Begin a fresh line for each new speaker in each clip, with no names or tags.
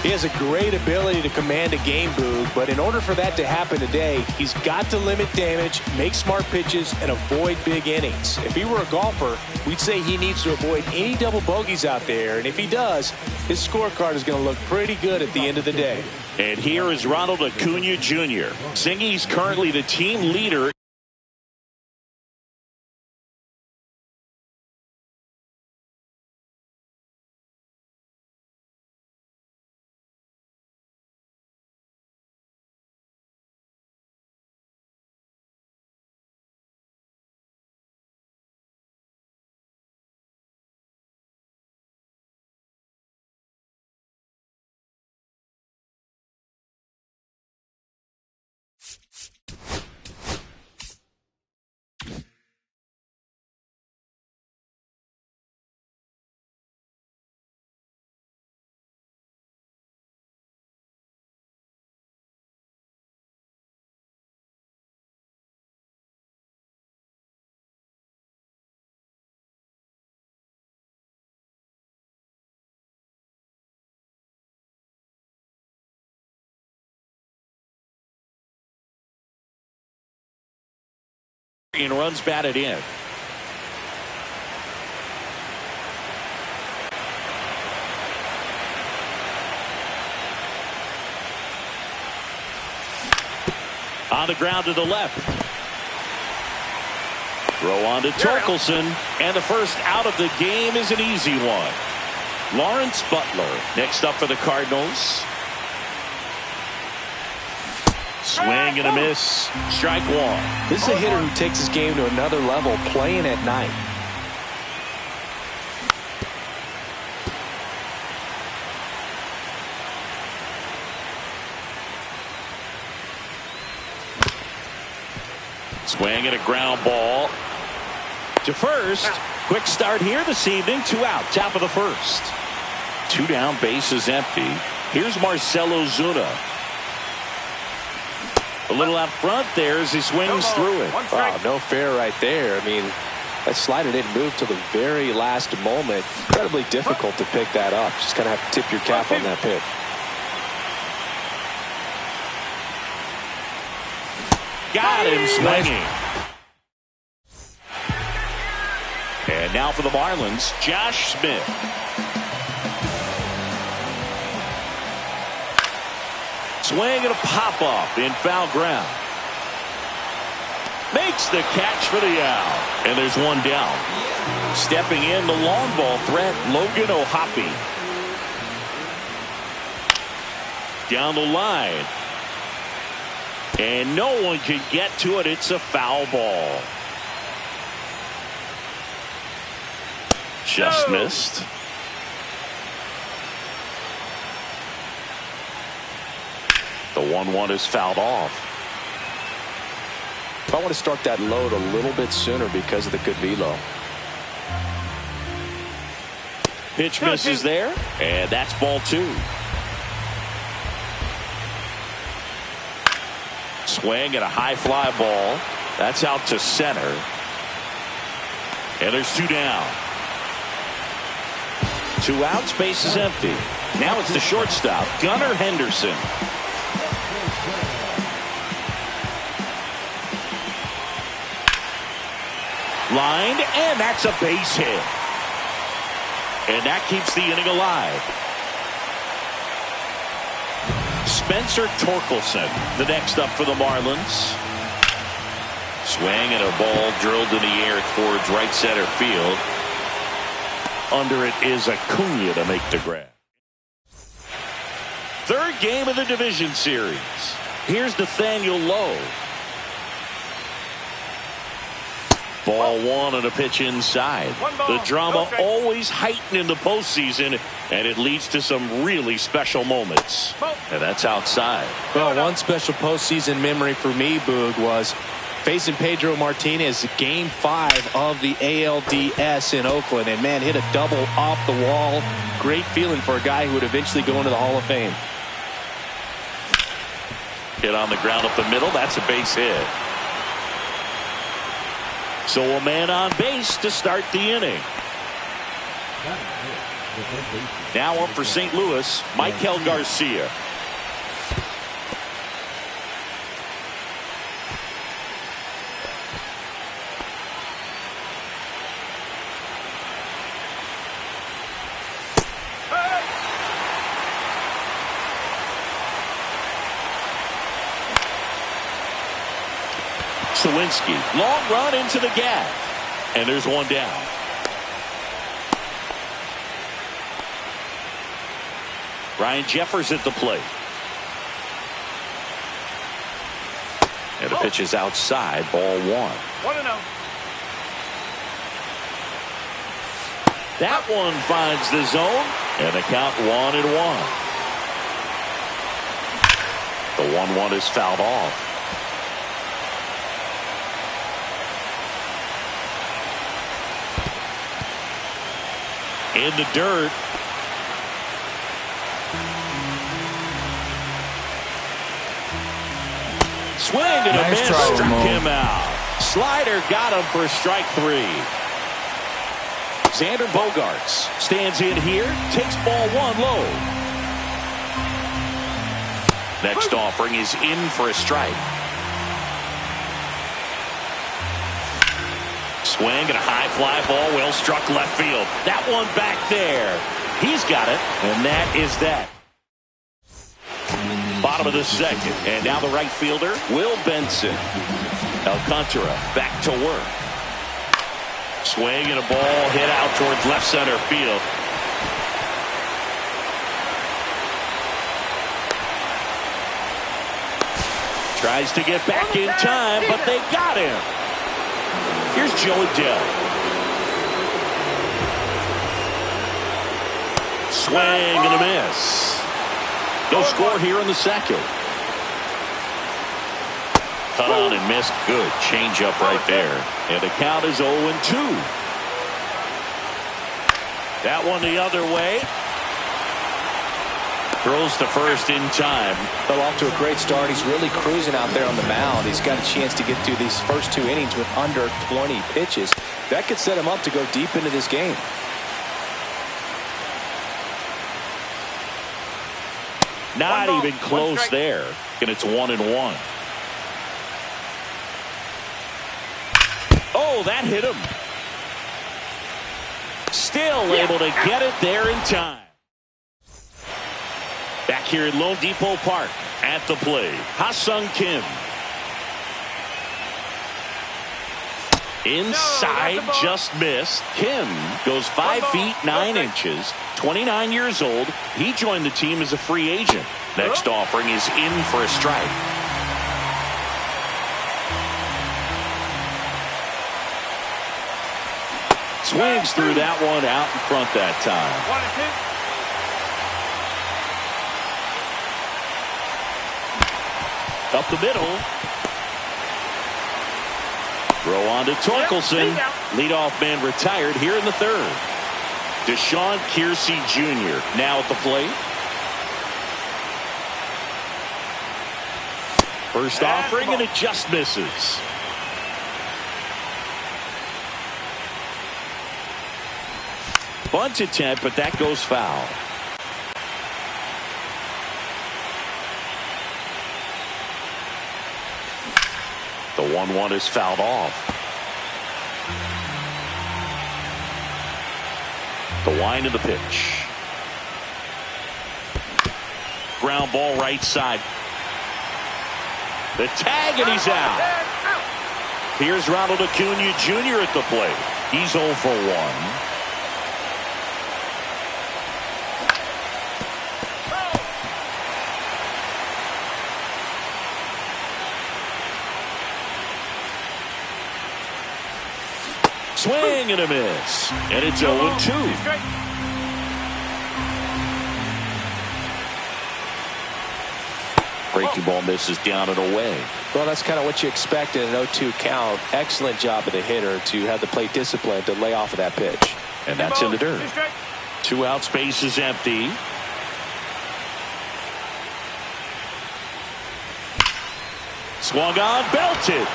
He has a great ability to command a game, Boog, but in order for that to happen today, he's got to limit damage, make smart pitches, and avoid big innings. If he were a golfer, we'd say he needs to avoid any double bogeys out there, and if he does, his scorecard is going to look pretty good at the end of the day.
And here is Ronald Acuna Jr. Zingy's currently the team leader. And runs batted in. On the ground to the left. Throw on to Torkelson. And the first out of the game is an easy one. Lawrence Butler next up for the Cardinals. Swing and a miss. Strike one.
This is a hitter who takes his game to another level playing at night.
Swing and a ground ball to first. Quick start here this evening. 2 out. Top of the first. 2 down. Bases empty. Here's Marcell Ozuna. A little out front there as he swings through it.
Wow, no fair right there. I mean, that slider didn't move till the very last moment. Incredibly difficult to pick that up. Just kind of have to tip your cap on that pitch.
Got him swinging. And now for the Marlins, Josh Smith. Swing and a pop-up in foul ground. Makes the catch for the out. And there's one down. Stepping in the long ball threat, Logan O'Hoppe. Down the line. And no one can get to it. It's a foul ball. Just missed. The 1-1 is fouled off.
I want to start that load a little bit sooner because of the good velo.
Pitch misses there, and that's ball 2. Swing and a high fly ball. That's out to center. And there's 2 down. 2 outs, base is empty. Now it's the shortstop, Gunnar Henderson. Lined, and that's a base hit. And that keeps the inning alive. Spencer Torkelson, the next up for the Marlins. Swing and a ball drilled in the air towards right center field. Under it is Acuna to make the grab. Third game of the division series. Here's Nathaniel Lowe. Ball 1 and a pitch inside. The drama always heightened in the postseason, and it leads to some really special moments. And that's outside.
Well, one special postseason memory for me, Boog, was facing Pedro Martinez game 5 of the ALDS in Oakland, and man, hit a double off the wall. Great feeling for a guy who would eventually go into the Hall of Fame.
Hit on the ground up the middle. That's a base hit. So a man on base to start the inning. Now up for St. Louis, Michael Garcia. Sawinski, long run into the gap. And there's one down. Ryan Jeffers at the plate. And the pitch is outside, ball 1.
1-0.
That one finds the zone, and the count 1-1. The 1-1 is fouled off. In the dirt. Swing and a miss, struck him out. Slider got him for strike 3. Xander Bogaerts stands in here, takes ball 1 low. Next offering is in for a strike. Swing and a high fly ball, well struck left field. That one back there. He's got it, and that is that. Bottom of the second, and now the right fielder, Will Benson. Alcantara back to work. Swing and a ball hit out towards left center field. Tries to get back in time, but they got him. Here's Joe Adell. Swing and a miss. No score here in the second. Cut on and missed. Good changeup right there. And the count is 0-2. That one the other way. Throws to first in time.
Fell off to a great start. He's really cruising out there on the mound. He's got a chance to get through these first 2 innings with under 20 pitches. That could set him up to go deep into this game.
Not even close there. And it's 1-1. Oh, that hit him. Still able to get it there in time. Back here at Lone Depot Park at the plate, Ha-Seong Kim. Inside, just missed. Kim goes 5 feet 9 inches, 29 years old. He joined the team as a free agent. Next offering is in for a strike. Swings through that one out in front that time.
1-2.
Up the middle. Throw on to Torkelson. Leadoff man retired here in the third. Deshaun Kiersey Jr. now at the plate. First offering and it just misses. Bunt attempt, but that goes foul. The 1-1 is fouled off. The wind of the pitch. Ground ball right side. The tag and he's out. Here's Ronald Acuna Jr. at the plate. He's 0 for 1. Swing and a miss. And it's 0-2. Breaking ball misses down and away.
Well, that's kind of what you expect in an 0-2 count. Excellent job of the hitter to have the plate discipline to lay off of that pitch.
And that's in the dirt. 2 out, space is empty. Swung on, belted.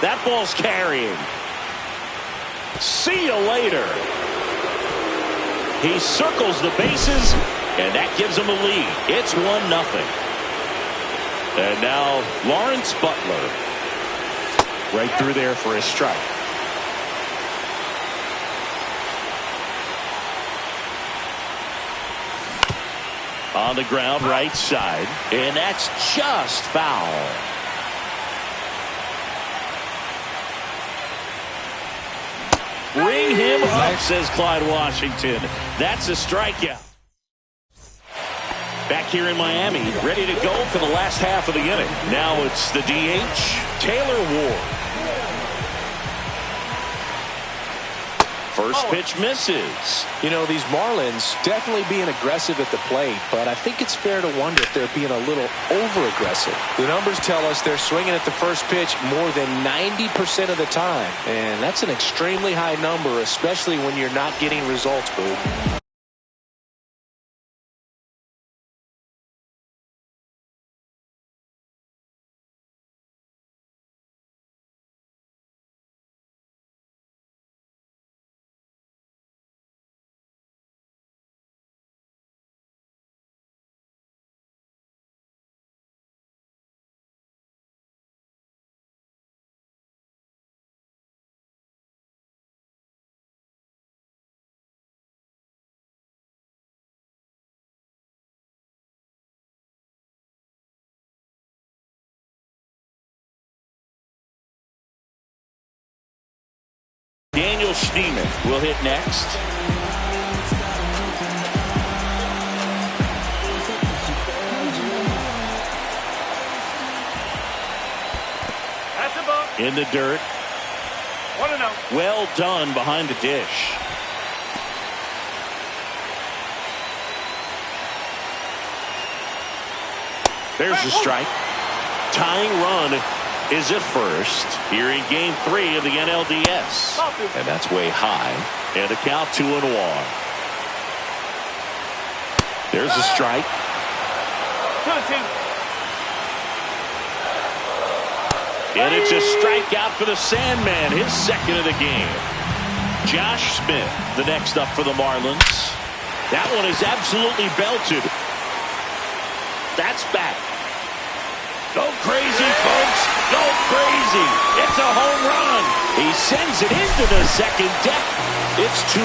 That ball's carrying. See you later. He circles the bases, and that gives him a lead. It's 1-0. And now Lawrence Butler.
Right through there for a strike.
On the ground, right side. And that's just foul. Ring him up, says Clyde Washington. That's a strikeout. Back here in Miami, ready to go for the last half of the inning. Now it's the DH, Taylor Ward. First pitch misses.
You know, these Marlins definitely being aggressive at the plate, but I think it's fair to wonder if they're being a little over-aggressive. The numbers tell us they're swinging at the first pitch more than 90% of the time, and that's an extremely high number, especially when you're not getting results, Boo.
Daniel Schneemann will hit next. In the dirt. Well done behind the dish. There's a strike. Tying run is at first here in game 3 of the NLDS. And that's way high. And the count 2-1. There's a strike.
2-2.
And it's a strikeout for the Sandman, his second of the game. Josh Smith, the next up for the Marlins. That one is absolutely belted. That's back. Go crazy, folks. Go crazy. It's a home run. He sends it into the second deck. It's 2-1.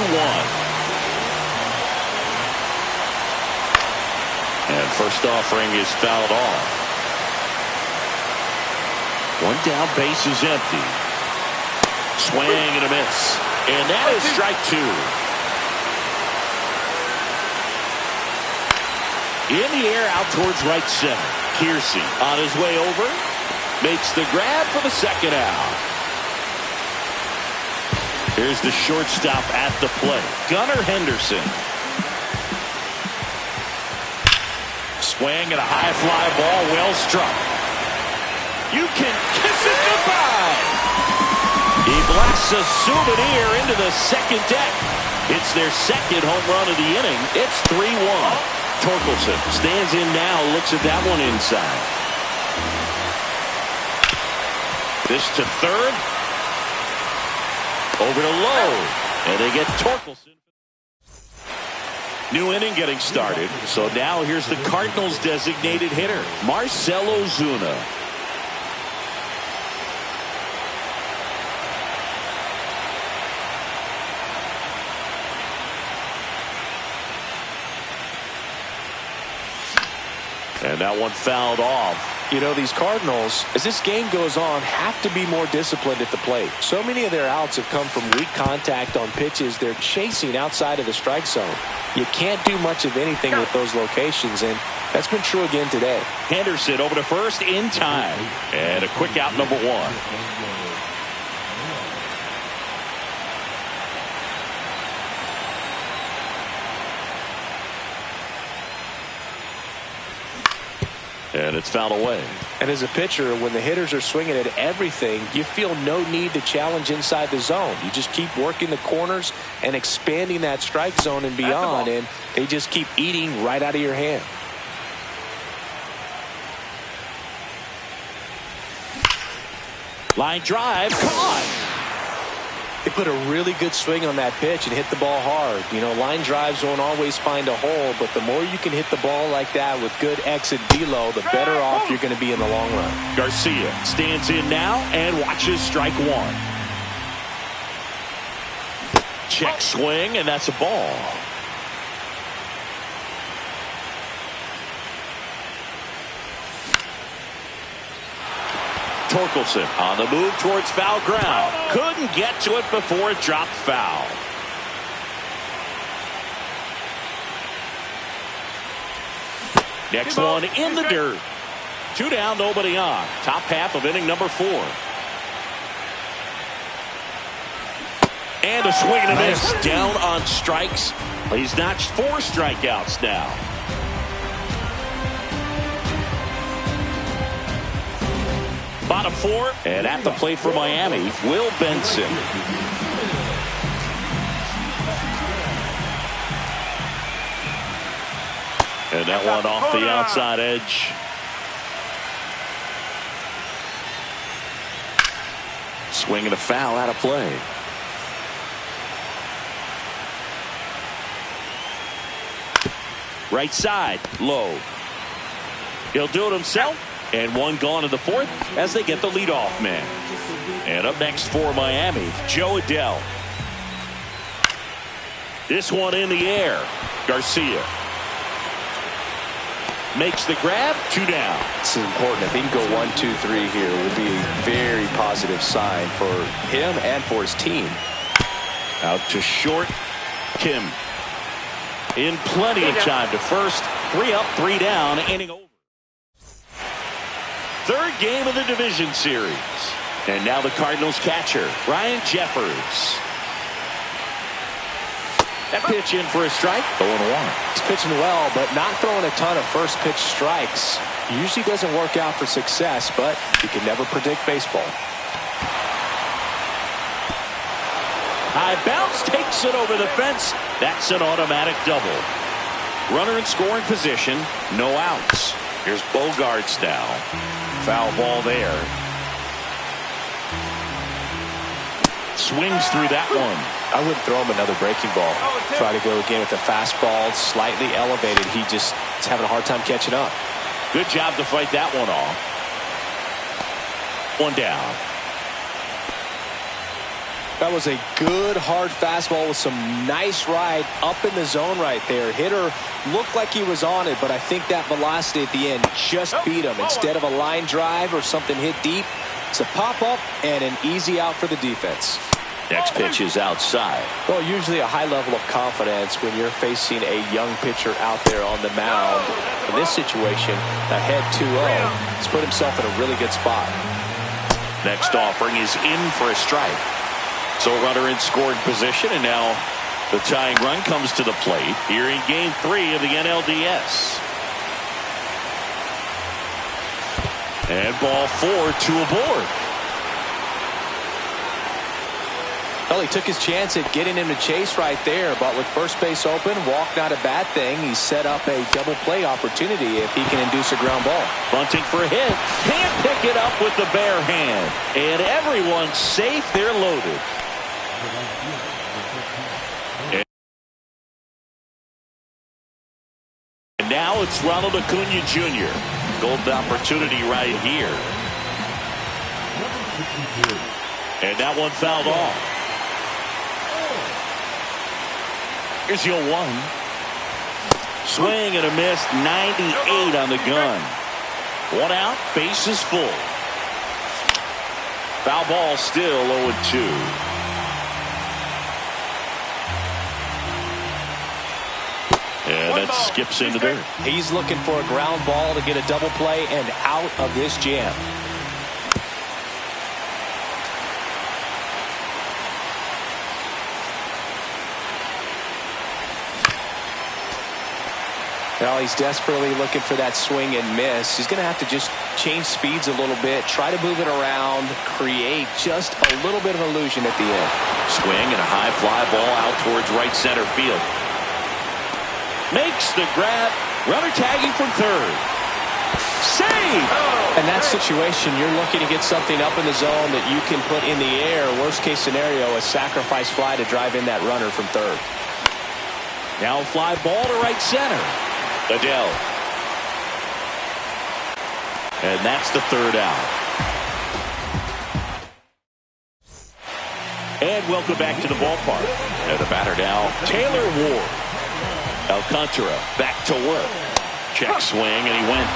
And first offering is fouled off. One down, base is empty. Swing and a miss. And that is strike 2. In the air out towards right center. Keirsey on his way over. Makes the grab for the second out. Here's the shortstop at the plate. Gunnar Henderson. Swing and a high fly ball, well struck. You can kiss it goodbye. He blasts a souvenir into the second deck. It's their second home run of the inning. It's 3-1. Torkelson stands in now, looks at that one inside. This to third. Over to Lowe. And they get Torkelson. New inning getting started. So now here's the Cardinals' designated hitter, Marcell Ozuna. And that one fouled off.
You know, these Cardinals, as this game goes on, have to be more disciplined at the plate. So many of their outs have come from weak contact on pitches they're chasing outside of the strike zone. You can't do much of anything with those locations, and that's been true again today.
Henderson over to first in time. And a quick out, number 1. And it's fouled away.
And as a pitcher, when the hitters are swinging at everything, you feel no need to challenge inside the zone. You just keep working the corners and expanding that strike zone and beyond, and they just keep eating right out of your hand. Line drive, caught. He put a really good swing on that pitch and hit the ball hard. You know, line drives won't always find a hole, but the more you can hit the ball like that with good exit velo, the better off you're going to be in the long run.
Garcia stands in now and watches strike one. Check swing, and that's a ball. Torkelson on the move towards foul ground. Couldn't get to it before it dropped foul. Next one in the dirt. 2 down, nobody on. Top half of inning number 4. And a swing and a miss. Down on strikes. He's notched 4 strikeouts now. Bottom 4, and at the plate for Miami, Will Benson. And that one off the outside edge. Swing and a foul out of play. Right side, low. He'll do it himself. And one gone in the 4th as they get the leadoff man. And up next for Miami, Jo Adell. This one in the air. Garcia makes the grab. 2 down.
This is important. If he can go 1, 2, 3 here, it would be a very positive sign for him and for his team.
Out to short. Kim in plenty of time to first. 3 up, 3 down. Inning over. 3rd game of the division series. And now the Cardinals catcher, Ryan Jeffers. That pitch in for a strike. 0-1.
He's pitching well, but not throwing a ton of first pitch strikes. Usually doesn't work out for success, but you can never predict baseball.
High bounce, takes it over the fence. That's an automatic double. Runner in scoring position, no outs. Here's Bogaerts now. Foul ball there. Swings through that one.
I wouldn't throw him another breaking ball. Try to go again with the fastball, slightly elevated. He just is having a hard time catching up.
Good job to fight that one off. 1 down.
That was a good hard fastball with some nice ride up in the zone right there. Hitter looked like he was on it, but I think that velocity at the end just beat him. Instead of a line drive or something hit deep, it's a pop-up and an easy out for the defense.
Next pitch is outside.
Well, usually a high level of confidence when you're facing a young pitcher out there on the mound. In this situation, ahead 2-0, he's put himself in a really good spot.
Next offering is in for a strike. So runner in scoring position, and now the tying run comes to the plate here in game 3 of the NLDS. And ball 4, 2 aboard.
Well, he took his chance at getting him to chase right there, but with first base open, walk not a bad thing. He set up a double play opportunity if he can induce a ground ball.
Bunting for a hit. Can't pick it up with the bare hand. And everyone's safe. They're loaded. And now it's Ronald Acuna Jr. Golden opportunity right here. And that one fouled off. Here's your 1. Swing and a miss. 98 on the gun. 1 out. Bases full. Foul ball still 0-2. And that skips into dirt.
He's looking for a ground ball to get a double play and out of this jam. Well, he's desperately looking for that swing and miss. He's going to have to just change speeds a little bit, try to move it around, create just a little bit of illusion at the end.
Swing and a high fly ball out towards right center field. Makes the grab. Runner tagging from third. Save!
In that situation, you're looking to get something up in the zone that you can put in the air. Worst case scenario, a sacrifice fly to drive in that runner from third.
Now fly ball to right center. Adele. And that's the third out. And welcome back to the ballpark. And the batter now, Taylor Ward. Alcantara back to work. Check swing, and he went.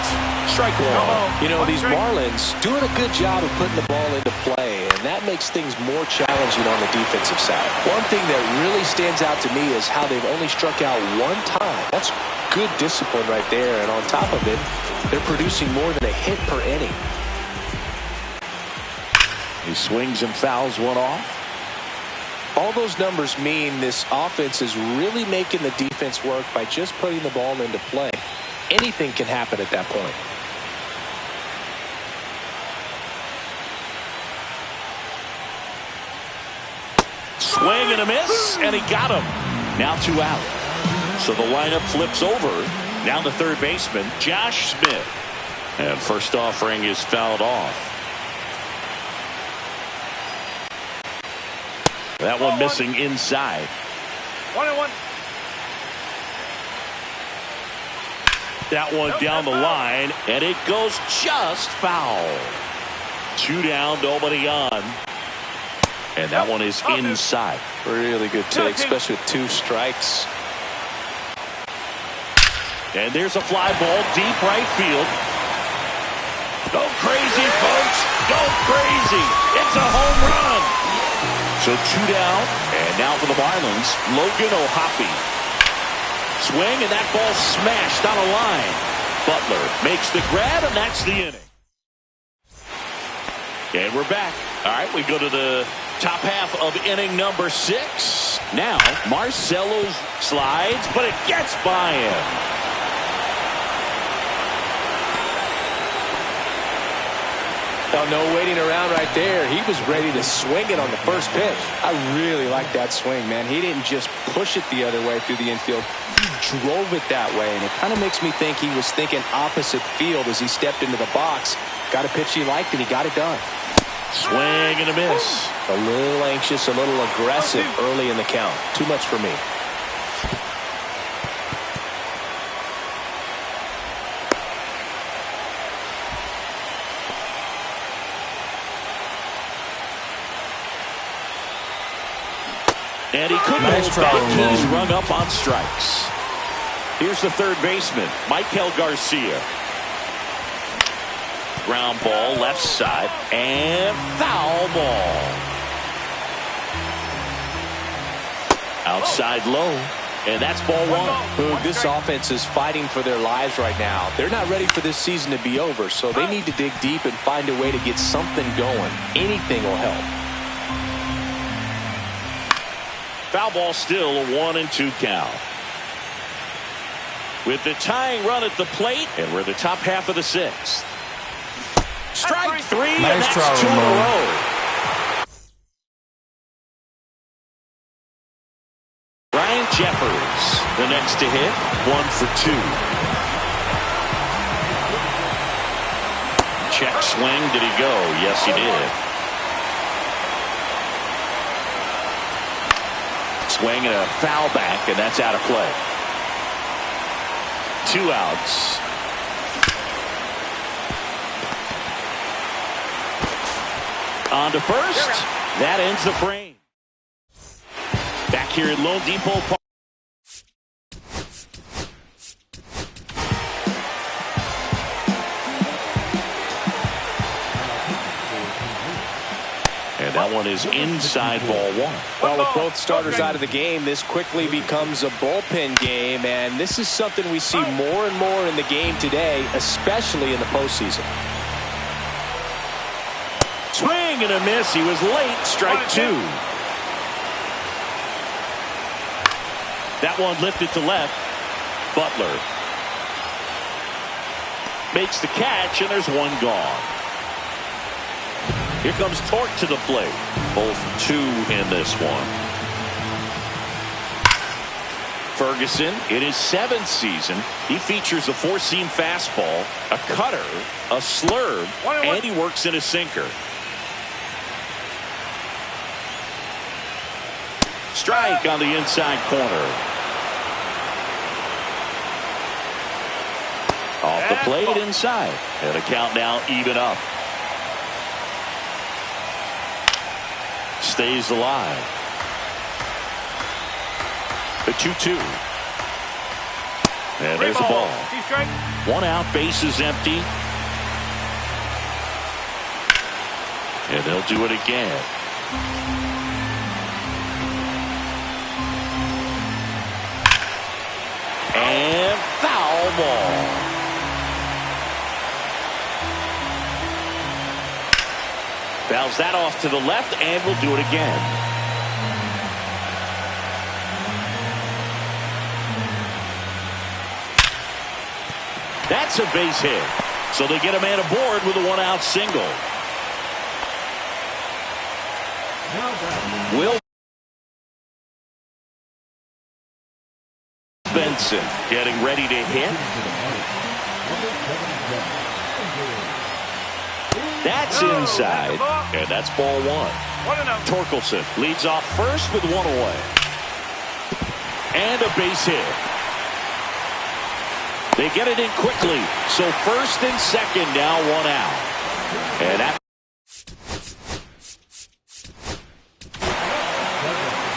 Strike one.
You know, these Marlins doing a good job of putting the ball into play, and that makes things more challenging on the defensive side. One thing that really stands out to me is how they've only struck out one time. That's good discipline right there, and on top of it, they're producing more than a hit per inning.
He swings and fouls one off.
All those numbers mean this offense is really making the defense work by just putting the ball into play. Anything can happen at that point.
Swing and a miss, and he got him. Now 2 out. So the lineup flips over. Now the third baseman, Josh Smith. And first offering is fouled off. That one missing inside.
1-1.
That one down the line, and it goes just foul. 2 down, nobody on. And that one is inside.
Really good take, especially with 2 strikes.
And there's a fly ball deep right field. Go crazy, folks. Go crazy. It's a home run. So 2 down, and now for the Marlins, Logan O'Hoppe. Swing, and that ball smashed on a line. Butler makes the grab, and that's the inning. And we're back. All right, we go to the top half of inning number 6. Now, Marcelo slides, but it gets by him.
Oh, no waiting around right there. He was ready to swing it on the first pitch. I really like that swing, man. He didn't just push it the other way through the infield. He drove it that way, and it kind of makes me think he was thinking opposite field as he stepped into the box. Got a pitch he liked, and he got it done.
Swing and a miss.
A little anxious, a little aggressive early in the count. Too much for me.
And he couldn't hold back. He's rung up on strikes. Here's the third baseman, Michael Garcia. Ground ball left side, and foul ball. Outside low, and that's ball 1.
Boog, this offense is fighting for their lives right now. They're not ready for this season to be over, so they need to dig deep and find a way to get something going. Anything will help.
Foul ball still, a 1-2 count. With the tying run at the plate, and we're in the top half of the 6th. Strike 3, and that's 2 in a row. Ryan Jeffers, the next to hit, 1 for 2. Check swing, did he go? Yes, he did. Swing and a foul back, and that's out of play. 2 outs. On to first. That ends the frame. Back here at Lone Depot Park. And that one is inside ball 1.
Well, with both starters out of the game, this quickly becomes a bullpen game, and this is something we see more and more in the game today, especially in the postseason.
Swing and a miss. He was late. Strike 2. That one lifted to left. Butler makes the catch, and there's 1 gone. Here comes Torque to the plate. Both 2 in this one. Ferguson, in his 7th season, he features a 4-seam fastball, a cutter, a slurve, and he works in a sinker. Strike on the inside corner. Off the plate inside. And the count now even up. Stays alive. The 2-2. And there's a ball. 1 out, base is empty. And they'll do it again. And foul ball. Fouls that off to the left, and we'll do it again. That's a base hit. So they get a man aboard with a 1-out single. Will Benson getting ready to hit. That's inside, and that's ball 1. Torkelson leads off first with 1 away. And a base hit. They get it in quickly, so first and second now 1 out. And that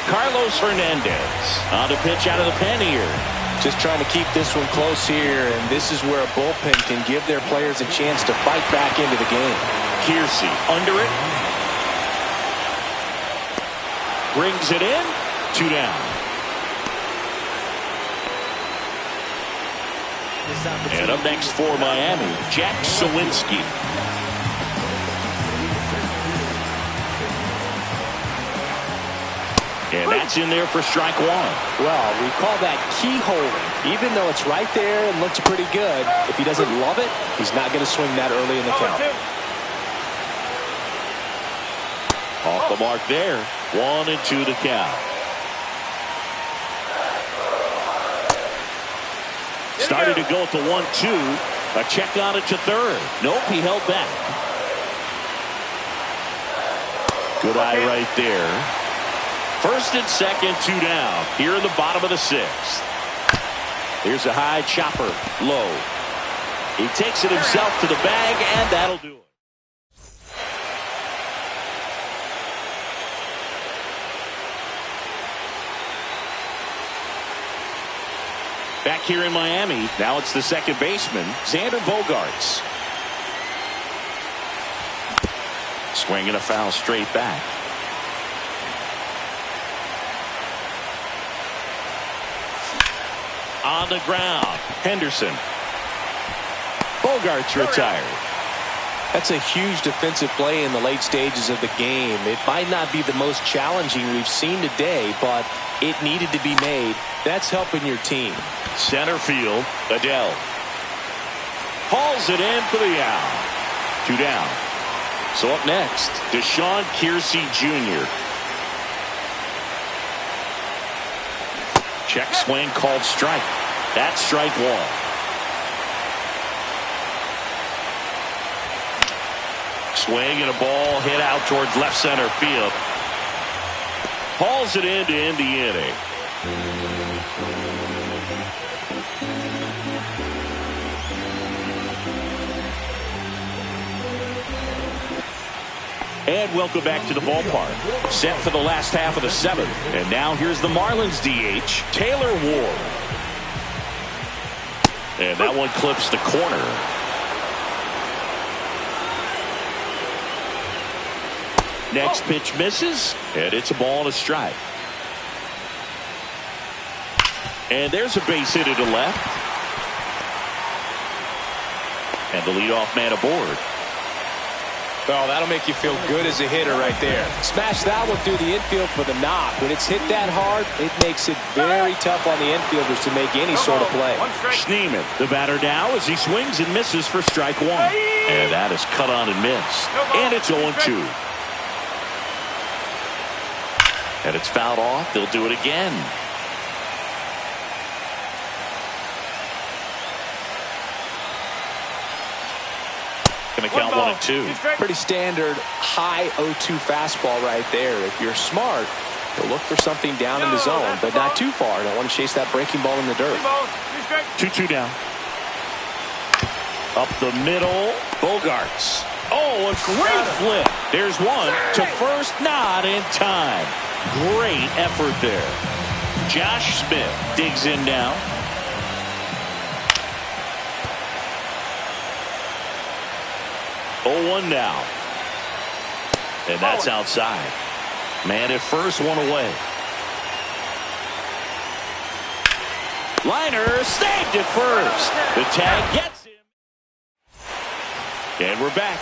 Carlos Hernandez on the pitch out of the pen here.
Just trying to keep this one close here, and this is where a bullpen can give their players a chance to fight back into the game.
Kiersey under it. Brings it in. 2 down. And up next for Miami, Jack Suwinski. And that's in there for strike 1.
Well, we call that keyholing. Even though it's right there and looks pretty good, if he doesn't love it, he's not going to swing that early in the count.
Off the mark there. 1-2 the count. Started to go at the 1-2. A check on it to third. Nope, he held back. Good eye right there. First and second, 2 down. Here in the bottom of the 6th. Here's a high chopper. Low. He takes it himself to the bag, and that'll do it. Back here in Miami, now it's the second baseman, Xander Bogaerts. Swinging a foul straight back. On the ground, Henderson. Bogaerts retired.
That's a huge defensive play in the late stages of the game. It might not be the most challenging we've seen today, but it needed to be made. That's helping your team.
Center field, Adele. Hauls it in for the out. 2 down. So up next, Deshaun Kiersey Jr. Check swing called strike. That's strike 1. Swing and a ball hit out towards left center field. Hauls it in to end the inning. And welcome back to the ballpark. Set for the last half of the 7th. And now here's the Marlins DH, Taylor Ward. And that one clips the corner. Next pitch misses, and it's a ball and a strike. And there's a base hit to left. And the leadoff man aboard.
Well, that'll make you feel good as a hitter right there. Smash that one through the infield for the knock. When it's hit that hard, it makes it very tough on the infielders to make any sort of play.
Schneemann, the batter now, as he swings and misses for strike 1. And that is cut on and missed. And it's 0-2. And it's fouled off. They'll do it again. Going to count 1-2.
Pretty standard high 0-2 fastball right there. If you're smart, you'll look for something down in the zone, but not too far. Don't want to chase that breaking ball in the dirt.
2-2 down. Up the middle, Bogarts. Oh, a great flip. There's one to first, not in time. Great effort there. Josh Smith digs in now. Oh, 1 now. And that's outside. Man at first, one away. Liner saved it first. The tag gets him. And we're back.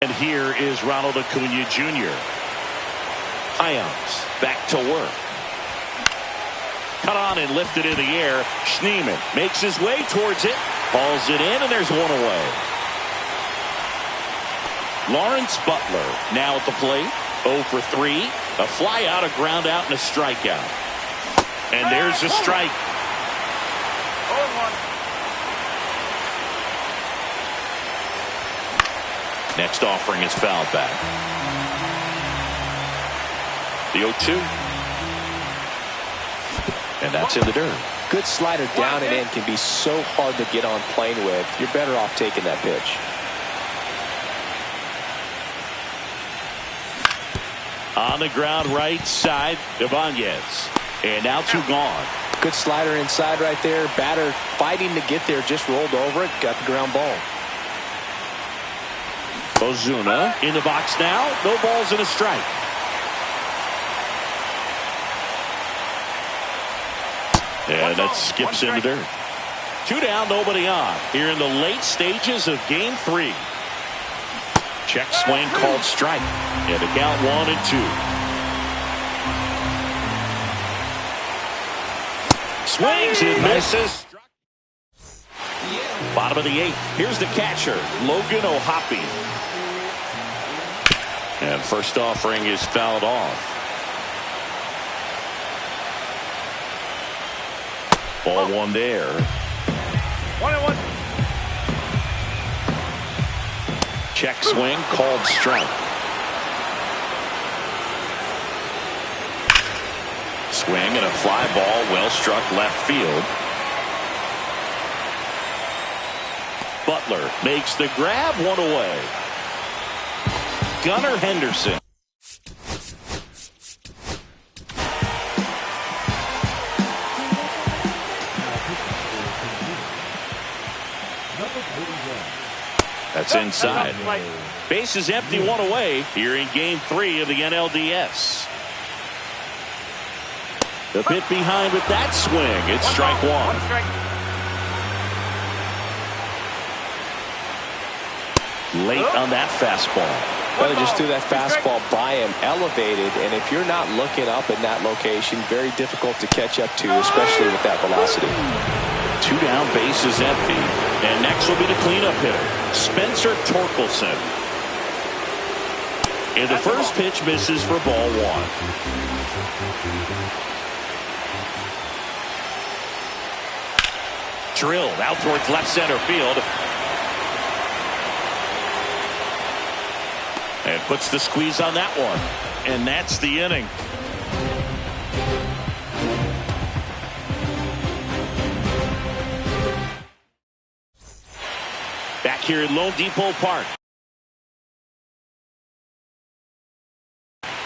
And here is Ronald Acuna Jr. Hyams back to work. Cut on and lifted in the air. Schneemann makes his way towards it. Hauls it in, and there's one away. Lawrence Butler now at the plate. 0 for 3. A fly out, a ground out, and a strikeout. And there's a strike.
0-1.
Next offering is fouled back. The 0-2. And that's in the dirt.
Good slider down and in can be so hard to get on plane with. You're better off taking that pitch.
On the ground right side, Ibanez. And now 2 gone.
Good slider inside right there. Batter fighting to get there, just rolled over it, got the ground ball.
Ozuna in the box now. No balls and a strike. And that skips in the dirt. 2 down, nobody on. Here in the late stages of game 3. Check swing called strike. And the count 1-2. Swings and misses. Bottom of the 8th. Here's the catcher, Logan O'Hoppe. And first offering is fouled off. Ball 1 there.
1-1.
Check swing called strike. Swing and a fly ball well struck left field. Butler makes the grab, 1 away. Gunnar Henderson. That's inside. Base is empty, 1 away here in game 3 of the NLDS. The bit behind with that swing. It's strike 1. Late on that fastball.
Well, just threw that fastball by him, elevated, and if you're not looking up in that location, very difficult to catch up to, especially with that velocity.
2 down, base is empty. And next will be the cleanup hitter, Spencer Torkelson. And the first pitch misses for ball 1. Drilled out towards left center field. And puts the squeeze on that one. And that's the inning. Back here at Lone Depot Park.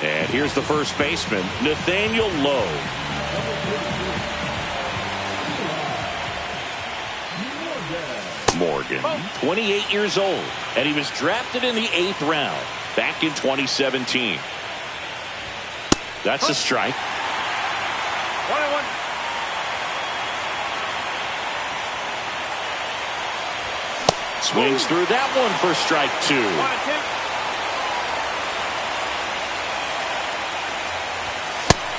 And here's the first baseman, Nathaniel Lowe. Morgan, 28 years old, and he was drafted in the 8th round back in 2017. That's a strike.
1-1.
Swings through that one for strike 2.
1-2.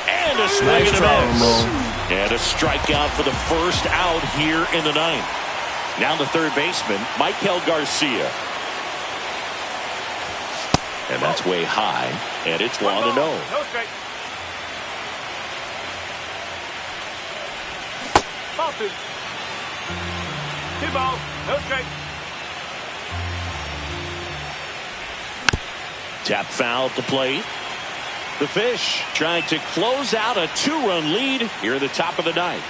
And a swing and a miss. And a strikeout for the first out here in the 9th. Now the third baseman, Michael Garcia. And that's way high. And it's 1-0.
No strike. Ball two. Two balls. No strike.
Tap foul at the plate. The Fish trying to close out a 2-run lead here at the top of the ninth.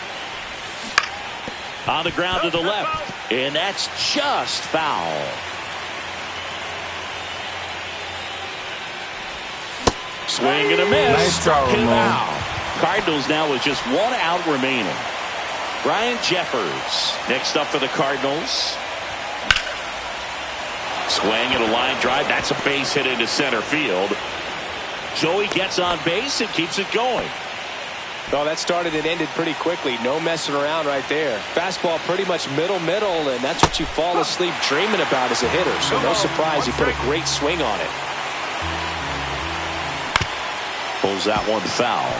On the ground to the left, and that's just foul. Swing and a miss.
Nice job,
Him
Ramon.
out. Cardinals now with just 1 out remaining. Ryan Jeffers next up for the Cardinals. Swing and a line drive. That's a base hit into center field. Joey gets on base and keeps it going.
Well, that started and ended pretty quickly. No messing around right there. Fastball pretty much middle, and that's what you fall asleep dreaming about as a hitter. So no surprise he put a great swing on it.
Pulls that one foul.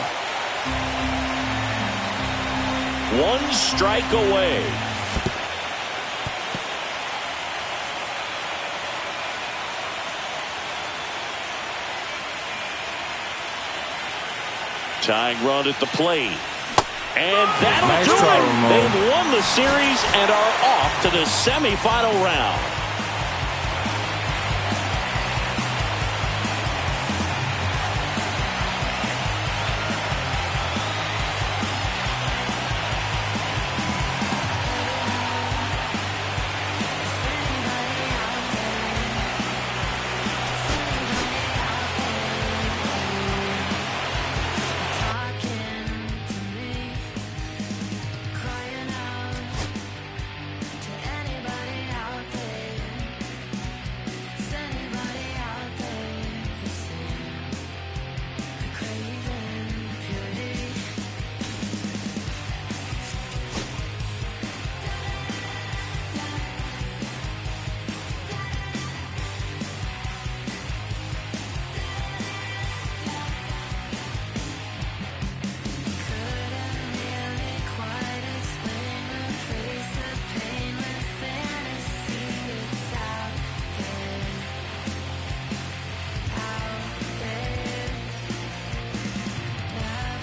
1 strike away. Tying run at the plate. And that'll
Nice
do
try,
it.
Ramon.
They've won the series and are off to the semifinal round.